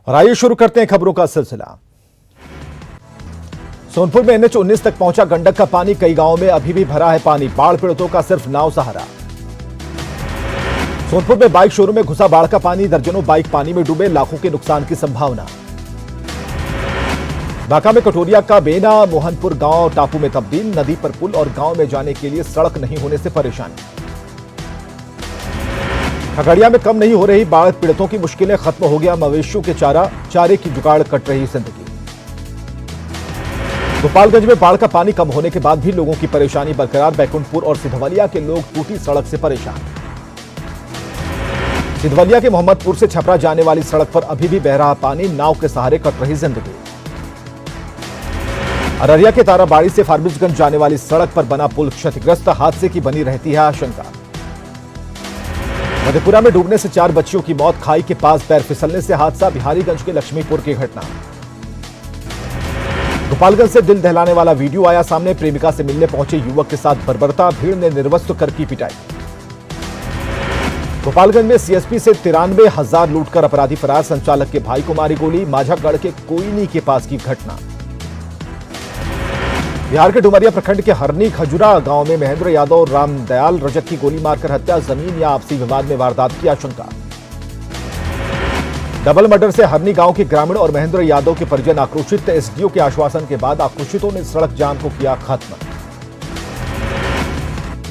और आइए शुरू करते हैं खबरों का सिलसिला। सोनपुर में NH 19 तक पहुंचा गंडक का पानी, कई गांवों में अभी भी भरा है पानी, बाढ़ पीड़ितों का सिर्फ नाव सहारा। सोनपुर में बाइक शोरूम में घुसा बाढ़ का पानी, दर्जनों बाइक पानी में डूबे, लाखों के नुकसान की संभावना। बांका में कटोरिया का बेना मोहनपुर गांव टापू में तब्दील, नदी पर पुल और गांव में जाने के लिए सड़क नहीं होने से परेशानी। खगड़िया में कम नहीं हो रही बाढ़ पीड़ितों की मुश्किलें, खत्म हो गया मवेशियों के चारे की जुगाड़, कट रही जिंदगी। गोपालगंज में बाढ़ का पानी कम होने के बाद भी लोगों की परेशानी बरकरार, बैकुंठपुर और सिधवलिया के लोग टूटी सड़क से परेशान। सिधवलिया के मोहम्मदपुर से छपरा जाने वाली सड़क पर अभी भी बह रहा पानी, नाव के सहारे कट रही जिंदगी। अररिया के ताराबाड़ी से फारबिसगंज जाने वाली सड़क पर बना पुल क्षतिग्रस्त, हादसे की बनी रहती है आशंका। मधेपुरा में डूबने से 4 बच्चियों की मौत, खाई के पास पैर फिसलने से हादसा, बिहारीगंज के लक्ष्मीपुर की घटना। गोपालगंज से दिल दहलाने वाला वीडियो आया सामने, प्रेमिका से मिलने पहुंचे युवक के साथ बर्बरता, भीड़ ने निर्वस्त्र कर की पिटाई। गोपालगंज में CSP से 93,000 लूटकर अपराधी फरार, संचालक के भाई को मारी गोली, माझागढ़ के कोयनी के पास की घटना। बिहार के डुमरिया प्रखंड के हरनी खजुरा गांव में महेंद्र यादव और रामदयाल रजक की गोली मारकर हत्या, जमीन या आपसी विवाद में वारदात की आशंका। डबल मर्डर से हरनी गांव के ग्रामीण और महेंद्र यादव के परिजन आक्रोशित, SDO के आश्वासन के बाद आक्रोशितों ने सड़क जाम को किया खत्म।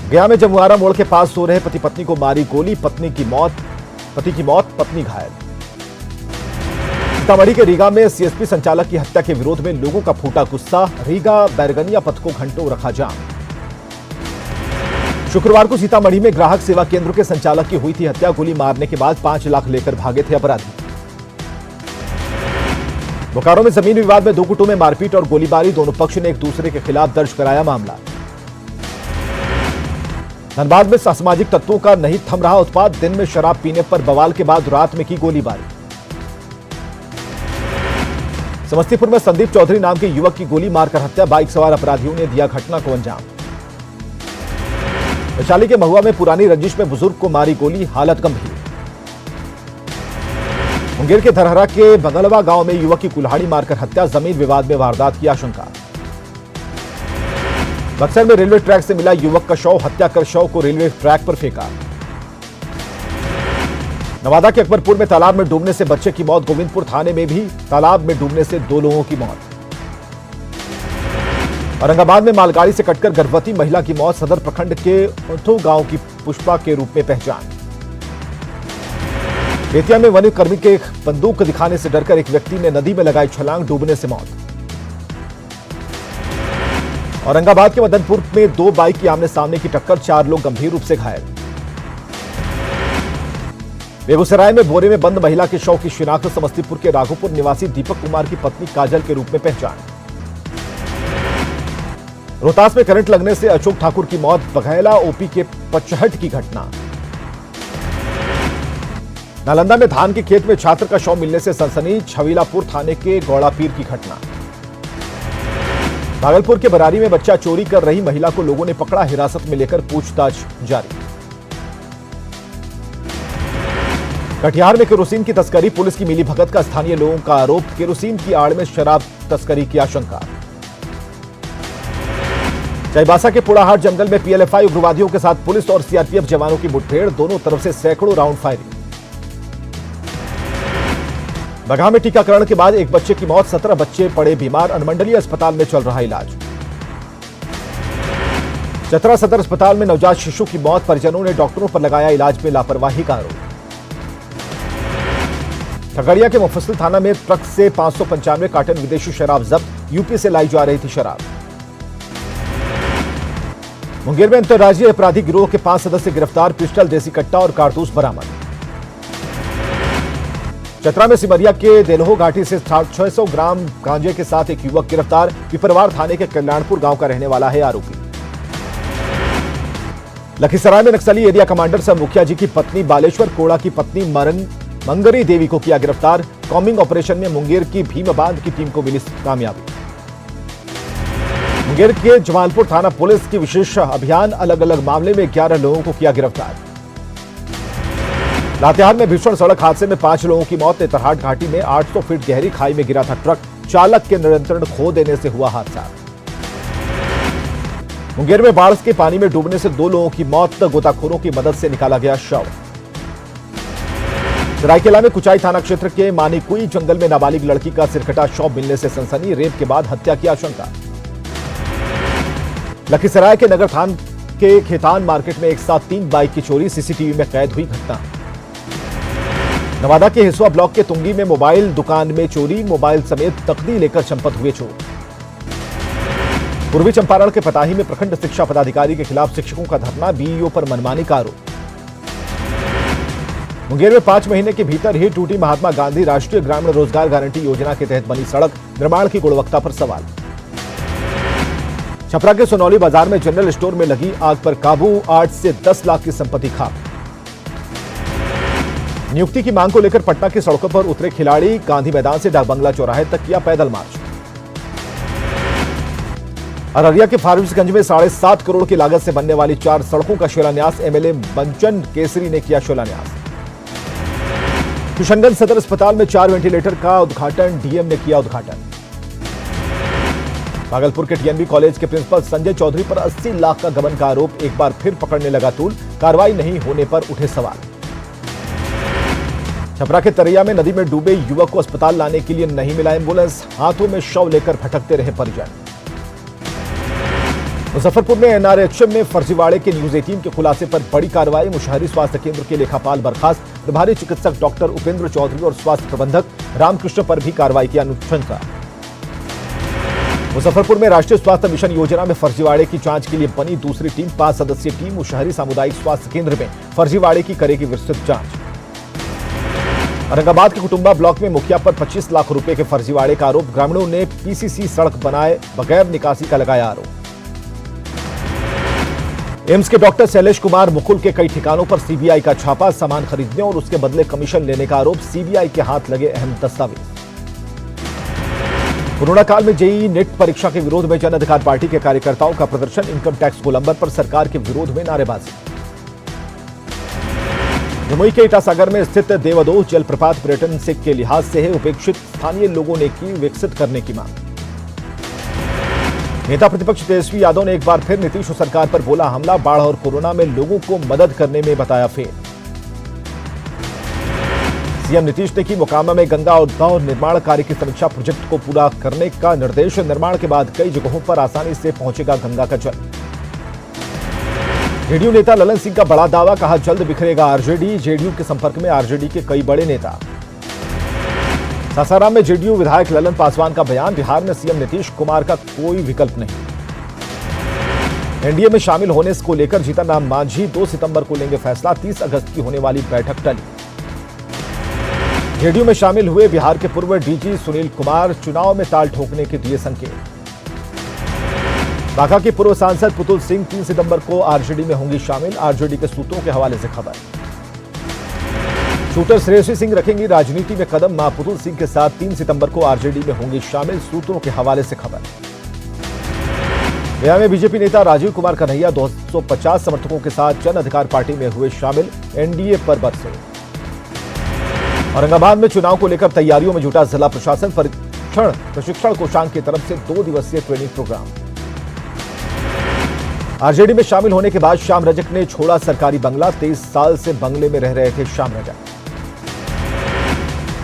गया में जमुआरा मोड़ के पास सो रहे पति पत्नी को मारी गोली, पति की मौत पत्नी घायल। सीतामढ़ी के रीगा में CSP संचालक की हत्या के विरोध में लोगों का फूटा गुस्सा, रीगा बैरगनिया पथ को घंटों रखा जाम। शुक्रवार को सीतामढ़ी में ग्राहक सेवा केंद्र के संचालक की हुई थी हत्या, गोली मारने के बाद 5 लाख लेकर भागे थे अपराधी। बोकारो में जमीन विवाद में 2 गुटों में मारपीट और गोलीबारी, दोनों पक्ष ने एक दूसरे के खिलाफ दर्ज कराया मामला। धनबाद में असामाजिक तत्वों का नहीं थम रहा उत्पात, दिन में शराब पीने पर बवाल के बाद रात में की गोलीबारी। समस्तीपुर में संदीप चौधरी नाम के युवक की गोली मारकर हत्या, बाइक सवार अपराधियों ने दिया घटना को अंजाम। वैशाली के महुआ में पुरानी रंजिश में बुजुर्ग को मारी गोली, हालत गंभीर। मुंगेर के धरहरा के बगलवा गांव में युवक की कुल्हाड़ी मारकर हत्या, जमीन विवाद में वारदात की आशंका। बक्सर में रेलवे ट्रैक से मिला युवक का शव, हत्या कर शव को रेलवे ट्रैक पर फेंका। नवादा के अकबरपुर में तालाब में डूबने से बच्चे की मौत, गोविंदपुर थाने में भी तालाब में डूबने से 2 लोगों की मौत। औरंगाबाद में मालगाड़ी से कटकर गर्भवती महिला की मौत, सदर प्रखंड के उंथो गांव की पुष्पा के रूप में पहचान। बेतिया में वन कर्मी के बंदूक दिखाने से डरकर एक व्यक्ति ने नदी में लगाई छलांग, डूबने से मौत। औरंगाबाद के मदनपुर में 2 बाइक की आमने सामने की टक्कर, 4 लोग गंभीर रूप से घायल। बेगूसराय में बोरे में बंद महिला के शव की शिनाख्त, समस्तीपुर के राघोपुर निवासी दीपक कुमार की पत्नी काजल के रूप में पहचान। रोहतास में करंट लगने से अशोक ठाकुर की मौत, बघैला OP के पचहट की घटना। नालंदा में धान के खेत में छात्र का शव मिलने से सनसनी, छवीलापुर थाने के गौड़ापीर की घटना। भागलपुर के बरारी में बच्चा चोरी कर रही महिला को लोगों ने पकड़ा, हिरासत में लेकर पूछताछ जारी। कटिहार में केरोसिन की तस्करी, पुलिस की मिलीभगत का स्थानीय लोगों का आरोप, केरोसिन की आड़ में शराब तस्करी की आशंका। चाईबासा के पुड़ाहाट जंगल में PLFI उग्रवादियों के साथ पुलिस और CRPF जवानों की मुठभेड़, दोनों तरफ से सैकड़ों राउंड फायरिंग। बगहा में टीकाकरण के बाद एक बच्चे की मौत, 17 बच्चे पड़े बीमार, अनुमंडलीय अस्पताल में चल रहा इलाज। चतरा सदर अस्पताल में नवजात शिशु की मौत, परिजनों ने डॉक्टरों पर लगाया इलाज में लापरवाही का आरोप। खगड़िया के मुफस्सिल थाना में ट्रक से 595 कार्टन विदेशी शराब जब्त, यूपी से लाई जा रही थी शराब। मुंगेर में अंतर्राज्यीय अपराधी गिरोह के 5 सदस्य गिरफ्तार, पिस्टल, देसी कट्टा और कारतूस बरामद। चतरा में सिमरिया के देलहो घाटी से 600 ग्राम गांजे के साथ एक युवक गिरफ्तार, पिपरवार थाने के कल्याणपुर गांव का रहने वाला है आरोपी। लखीसराय में नक्सली एरिया कमांडर सह मुखिया जी की पत्नी बालेश्वर कोड़ा की पत्नी मंगरी देवी को किया गिरफ्तार, कॉम्बिंग ऑपरेशन में मुंगेर की भीम बांध की टीम को मिली कामयाबी। मुंगेर के जमालपुर थाना पुलिस की विशेष अभियान, अलग अलग मामले में 11 लोगों को किया गिरफ्तार। लातेहार में भीषण सड़क हादसे में 5 लोगों की मौत। नेतरहाट घाटी में 800 फीट गहरी खाई में गिरा था ट्रक, चालक के नियंत्रण खो देने से हुआ हादसा। मुंगेर में बाढ़ के पानी में डूबने से 2 लोगों की मौत, गोताखोरों की मदद से निकाला गया शव। सरायकेला में कुचाई थाना क्षेत्र के मानीकुई जंगल में नाबालिग लड़की का सिरकटा शव मिलने से सनसनी, रेप के बाद हत्या की आशंका। लखीसराय के नगर थाना के खेतान मार्केट में एक साथ 3 बाइक की चोरी, सीसीटीवी में कैद हुई घटना। नवादा के हिसुआ ब्लॉक के तुंगी में मोबाइल दुकान में चोरी, मोबाइल समेत तख्ती लेकर चंपत हुए चोर। पूर्वी चंपारण के पताही में प्रखंड शिक्षा पदाधिकारी के खिलाफ शिक्षकों का धरना, बीईओ पर मनमानी का आरोप। मुंगेर में 5 महीने के भीतर ही टूटी महात्मा गांधी राष्ट्रीय ग्रामीण रोजगार गारंटी योजना के तहत बनी सड़क, निर्माण की गुणवत्ता पर सवाल। छपरा के सोनौली बाजार में जनरल स्टोर में लगी आग पर काबू, 8 से 10 लाख की संपत्ति खाक। नियुक्ति की मांग को लेकर पटना की सड़कों पर उतरे खिलाड़ी, गांधी मैदान से डाक बंगला चौराहे तक किया पैदल मार्च। अररिया के फारबिसगंज में 7.5 करोड़ की लागत से बनने वाली 4 सड़कों का शिलान्यास, एमएलए बंचन केसरी ने किया शिलान्यास। किशनगंज सदर अस्पताल में 4 वेंटिलेटर का उद्घाटन, डीएम ने किया उद्घाटन। भागलपुर के टीएनबी कॉलेज के प्रिंसिपल संजय चौधरी पर 80 लाख का गबन का आरोप, एक बार फिर पकड़ने लगा तूल, कार्रवाई नहीं होने पर उठे सवाल। छपरा के तरैया में नदी में डूबे युवक को अस्पताल लाने के लिए नहीं मिला एम्बुलेंस, हाथों में शव लेकर भटकते रहे परिजन। मुजफ्फरपुर में एनआरएचएम में फर्जीवाड़े के न्यूज 18 के खुलासे पर बड़ी कार्रवाई, मुशहरी स्वास्थ्य केंद्र के लेखापाल बर्खास्त, प्रभारी चिकित्सक डॉक्टर उपेंद्र चौधरी और स्वास्थ्य प्रबंधक रामकृष्ण पर भी कार्रवाई की अनुशंसा। मुजफ्फरपुर में राष्ट्रीय स्वास्थ्य मिशन योजना में फर्जीवाड़े की जांच के लिए बनी दूसरी टीम, 5 सदस्यीय टीम मुशहरी सामुदायिक स्वास्थ्य केंद्र में फर्जीवाड़े की करेगी विस्तृत जांच। औरंगाबाद के कुटुंबा ब्लॉक में मुखिया पर 25 लाख रुपए के फर्जीवाड़े का आरोप, ग्रामीणों ने पीसीसी सड़क बनाए बगैर निकासी का लगाया आरोप। एम्स के डॉक्टर शैलेश कुमार मुकुल के कई ठिकानों पर सीबीआई का छापा, सामान खरीदने और उसके बदले कमीशन लेने का आरोप, सीबीआई के हाथ लगे अहम दस्तावेज। कोरोना काल में जेईई नेट परीक्षा के विरोध में जन अधिकार पार्टी के कार्यकर्ताओं का प्रदर्शन, इनकम टैक्स गोलंबर पर सरकार के विरोध में नारेबाजी। जमुई के इटासागर में स्थित देवदोह जलप्रपात पर्यटन से के लिहाज से है उपेक्षित, स्थानीय लोगों ने की विकसित करने की मांग। नेता प्रतिपक्ष तेजस्वी यादव ने एक बार फिर नीतीश सरकार पर बोला हमला, बाढ़ और कोरोना में लोगों को मदद करने में बताया फेल। सीएम नीतीश ने की मोकामा में गंगा और निर्माण कार्य की समीक्षा, प्रोजेक्ट को पूरा करने का निर्देश, निर्माण के बाद कई जगहों पर आसानी से पहुंचेगा गंगा का जल। जेडीयू नेता ललन सिंह का बड़ा दावा, कहा जल्द बिखरेगा आरजेडी, जेडीयू के संपर्क में आरजेडी के कई बड़े नेता। सासाराम में जेडीयू विधायक ललन पासवान का बयान, बिहार में सीएम नीतीश कुमार का कोई विकल्प नहीं। एनडीए में शामिल होने को लेकर जीतन राम मांझी 2 सितंबर को लेंगे फैसला, 30 अगस्त की होने वाली बैठक टली। जेडीयू में शामिल हुए बिहार के पूर्व डीजी सुनील कुमार, चुनाव में ताल ठोकने के दिए संकेत। बांका के पूर्व सांसद पुतुल सिंह 3 सितंबर को आरजेडी में होंगी शामिल, आरजेडी के सूत्रों के हवाले से खबर। शूटर श्रेयसी सिंह रखेंगी राजनीति में कदम, मां पुतुल सिंह के साथ 3 सितंबर को आरजेडी में होंगी शामिल, सूत्रों के हवाले से खबर। गया में बीजेपी नेता राजीव कुमार कन्हैया 250 समर्थकों के साथ जन अधिकार पार्टी में हुए शामिल, एनडीए पर बरसे। औरंगाबाद में चुनाव को लेकर तैयारियों में जुटा जिला प्रशासन, प्रशिक्षण कोषांग की तरफ से 2 दिवसीय ट्रेनिंग प्रोग्राम। आरजेडी में शामिल होने के बाद श्याम रजक ने छोड़ा सरकारी बंगला, 23 साल से बंगले में रह रहे थे श्याम रजक।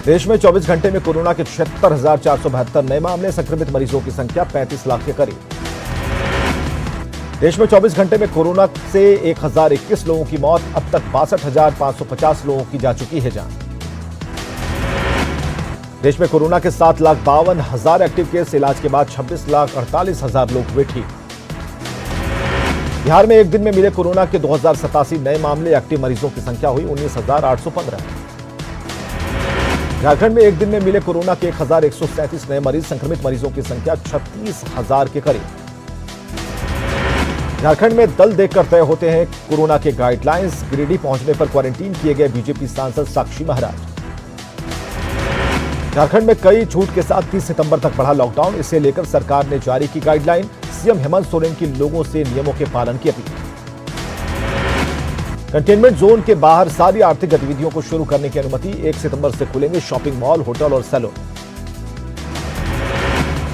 देश में 24 घंटे में कोरोना के 76,472 नए मामले, संक्रमित मरीजों की संख्या 35 लाख के करीब। देश में 24 घंटे में कोरोना से 1021 लोगों की मौत, अब तक 62,550 लोगों की जा चुकी है जान। देश में कोरोना के 7,52,000 एक्टिव केस, इलाज के बाद 26,48,000 लोग हुए ठीक। बिहार में एक दिन में मिले कोरोना के 2087 नए मामले, एक्टिव मरीजों की संख्या हुई 19,815। झारखंड में एक दिन में मिले कोरोना के 1,137 नए मरीज, संक्रमित मरीजों की संख्या 36,000 के करीब। झारखंड में दल देखकर तय होते हैं कोरोना के गाइडलाइंस, गिरिडीह पहुंचने पर क्वारंटीन किए गए बीजेपी सांसद साक्षी महाराज। झारखंड में कई छूट के साथ 30 सितंबर तक बढ़ा लॉकडाउन, इसे लेकर सरकार ने जारी की गाइडलाइन, सीएम हेमंत सोरेन की लोगों से नियमों के पालन की अपील। कंटेनमेंट जोन के बाहर सारी आर्थिक गतिविधियों को शुरू करने की अनुमति। 1 सितंबर से खुलेंगे शॉपिंग मॉल, होटल और सैलून।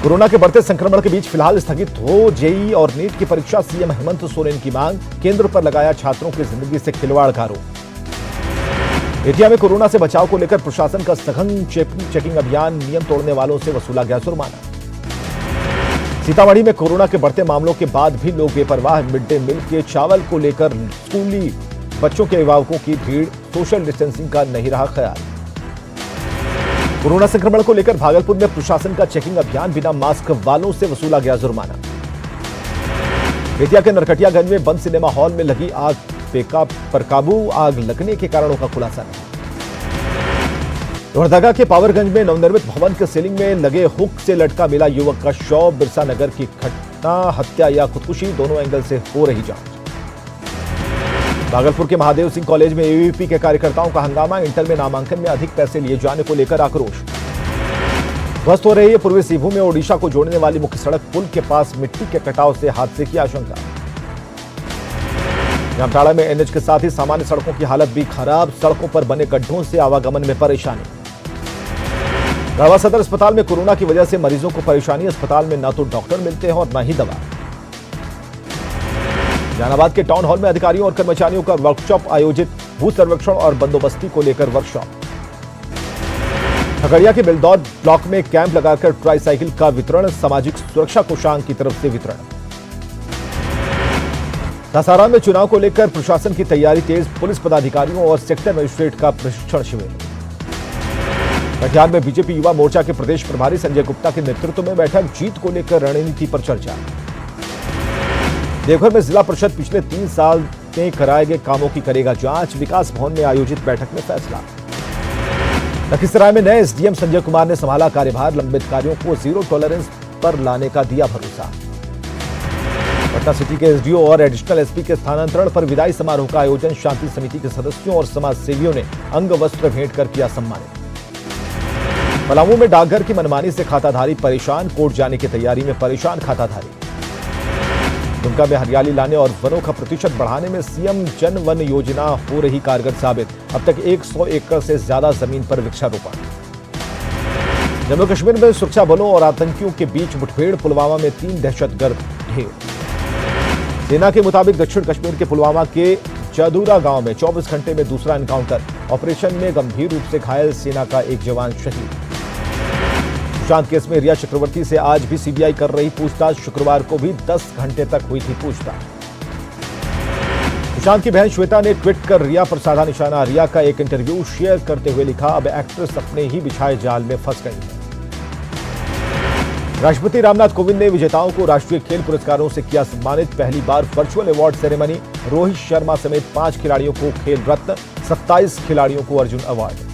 कोरोना के बढ़ते संक्रमण के बीच फिलहाल स्थगित हो जेईई और नीट की परीक्षा। सीएम हेमंत सोरेन की मांग। केंद्र पर लगाया छात्रों की जिंदगी से खिलवाड़ का आरोप। बेतिया में कोरोना से बचाव को लेकर प्रशासन का सघन चेकिंग अभियान। नियम तोड़ने वालों से वसूला गया जुर्माना। सीतामढ़ी में कोरोना के बढ़ते मामलों के बाद भी लोग बेपरवाह। मिड डे मील के चावल को लेकर स्कूली बच्चों के अभिभावकों की भीड़। सोशल डिस्टेंसिंग का नहीं रहा ख्याल। कोरोना संक्रमण को लेकर भागलपुर में प्रशासन का चेकिंग अभियान। बिना मास्क वालों से वसूला गया जुर्माना। बेतिया के नरकटियागंज में बंद सिनेमा हॉल में लगी आग पर काबू। आग लगने के कारणों का खुलासा नहीं। लोहरदगा के पावरगंज में नवनिर्मित भवन के सीलिंग में लगे हुक से लटका मिला युवक का शव। बिरसा नगर की घटना हत्या या खुदकुशी, दोनों एंगल से हो रही जांच। भागलपुर के महादेव सिंह कॉलेज में एबीवीपी के कार्यकर्ताओं का हंगामा। इंटर में नामांकन में अधिक पैसे लिए जाने को लेकर आक्रोश। ध्वस्त हो रही है पूर्वी सिंहभूम में ओडिशा को जोड़ने वाली मुख्य सड़क। पुल के पास मिट्टी के कटाव से हादसे की आशंका। जामताड़ा में एनएच के साथ ही सामान्य सड़कों की हालत भी खराब। सड़कों पर बने गड्ढों से आवागमन में परेशानी। गढ़वा सदर अस्पताल में कोरोना की वजह से मरीजों को परेशानी। अस्पताल में न तो डॉक्टर मिलते हैं और न ही दवा। जहानाबाद के टाउन हॉल में अधिकारियों और कर्मचारियों का वर्कशॉप आयोजित। भू सर्वेक्षण और बंदोबस्ती को लेकर वर्कशॉप। खगड़िया के बेलदौर ब्लॉक में कैंप लगाकर ट्राईसाइकिल का वितरण। सामाजिक सुरक्षा कोषांग की तरफ से वितरण। सासाराम में चुनाव को लेकर प्रशासन की तैयारी तेज। पुलिस पदाधिकारियों और सेक्टर मजिस्ट्रेट का प्रशिक्षण शिविर। कटिहार में बीजेपी युवा मोर्चा के प्रदेश प्रभारी संजय गुप्ता के नेतृत्व में बैठक। जीत को लेकर रणनीति पर चर्चा। देवघर में जिला परिषद पिछले 3 साल में कराए गए कामों की करेगा जांच। विकास भवन में आयोजित बैठक में फैसला। लखीसराय में नए एसडीएम संजय कुमार ने संभाला कार्यभार। लंबित कार्यों को जीरो टॉलरेंस पर लाने का दिया भरोसा। पटना सिटी के एसडीओ और एडिशनल एसपी के स्थानांतरण पर विदाई समारोह का आयोजन। शांति समिति के सदस्यों और समाज सेवियों ने अंग वस्त्र भेंट कर किया सम्मानित। पलामू में डाकघर की मनमानी से खाताधारी परेशान। कोर्ट जाने की तैयारी में परेशान खाताधारी। दुमका में हरियाली लाने और वनों का प्रतिशत बढ़ाने में सीएम जन वन योजना हो रही कारगर साबित। अब तक 100 एकड़ से ज्यादा जमीन पर वृक्षारोपण। जम्मू कश्मीर में सुरक्षा बलों और आतंकियों के बीच मुठभेड़। पुलवामा में 3 दहशतगर्द ढेर। सेना के मुताबिक दक्षिण कश्मीर के पुलवामा के जादूरा गांव में 24 घंटे में दूसरा एनकाउंटर। ऑपरेशन में गंभीर रूप से घायल सेना का एक जवान शहीद। सुशांत केस में रिया चक्रवर्ती से आज भी सीबीआई कर रही पूछताछ। शुक्रवार को भी 10 घंटे तक हुई थी पूछताछ। सुशांत की बहन श्वेता ने ट्वीट कर रिया पर साधा निशाना। रिया का एक इंटरव्यू शेयर करते हुए लिखा, अब एक्ट्रेस अपने ही बिछाए जाल में फंस गई है। राष्ट्रपति रामनाथ कोविंद ने विजेताओं को राष्ट्रीय खेल पुरस्कारों से किया सम्मानित। पहली बार virtual award ceremony. Rohit Sharma समेत 5 खिलाड़ियों को खेल रत्न, 27 खिलाड़ियों को अर्जुन अवार्ड।